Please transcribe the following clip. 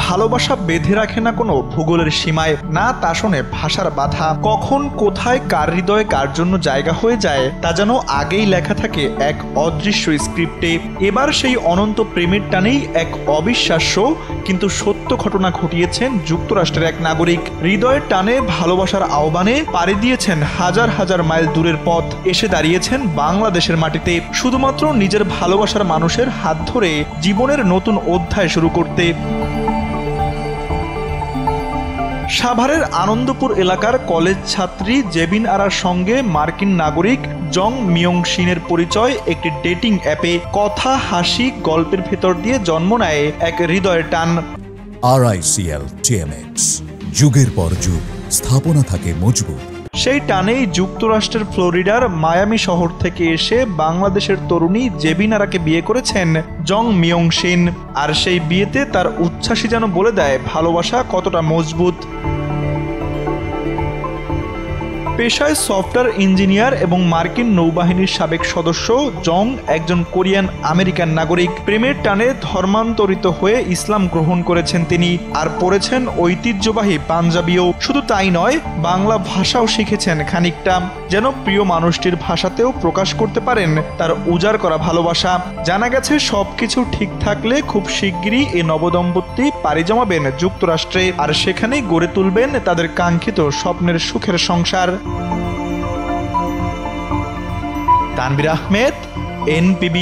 ভালোবাসা বেঁধে রাখে না কোনো ভূগোলের সীমায়, না তা শোনে ভাষার বাধা। কখন কোথায় কার হৃদয়ে কার জন্য জায়গা হয়ে যায় তা যেন আগেই লেখা থাকে এক অদৃশ্য স্ক্রিপ্টে। এবার সেই অনন্ত প্রেমের টানেই এক অবিশ্বাস্য কিন্তু সত্য ঘটনা ঘটিয়েছেন যুক্তরাষ্ট্রের এক নাগরিক। হৃদয়ের টানে ভালোবাসার আহ্বানে পাড়ি দিয়েছেন হাজার হাজার মাইল দূরের পথ, এসে দাঁড়িয়েছেন বাংলাদেশের মাটিতে শুধুমাত্র নিজের ভালোবাসার মানুষের হাত ধরে জীবনের নতুন অধ্যায় শুরু করতে। সাভারের আনন্দপুর এলাকার কলেজ ছাত্রী জেবিন আরার সঙ্গে মার্কিন নাগরিক জং মিয়ং শিনের পরিচয় একটি ডেটিং অ্যাপে। কথা, হাসি, গল্পের ভেতর দিয়ে জন্ম নেয় এক হৃদয়ের টান। RICL TMX, যুগের পর যুগ স্থাপনা থাকে মজবুত। সেই টানেই যুক্তরাষ্ট্রের ফ্লোরিডার মায়ামি শহর থেকে এসে বাংলাদেশের তরুণী জেবিন আরাকে বিয়ে করেছেন জং মিয়ং শিন। আর সেই বিয়েতে তার উচ্ছ্বাসই যেন বলে দেয় ভালোবাসা কতটা মজবুত। পেশায় সফটওয়্যার ইঞ্জিনিয়ার এবং মার্কিন নৌবাহিনীর সাবেক সদস্য জং একজন কোরিয়ান আমেরিকান নাগরিক। প্রেমের টানে ধর্মান্তরিত হয়ে ইসলাম গ্রহণ করেছেন তিনি, আর পড়েছেন ঐতিহ্যবাহী পাঞ্জাবিও। শুধু তাই নয়, বাংলা ভাষাও শিখেছেন খানিকটা, যেন প্রিয় মানুষটির ভাষাতেও প্রকাশ করতে পারেন তার উজাড় করা ভালোবাসা। জানা গেছে সবকিছু ঠিক থাকলে খুব শিগগিরই এই নবদম্পতি পাড়ি জমাবেন যুক্তরাষ্ট্রে, আর সেখানেই গড়ে তুলবেন তাদের কাঙ্ক্ষিত স্বপ্নের সুখের সংসার। তানভীর আহমেদ, NPB।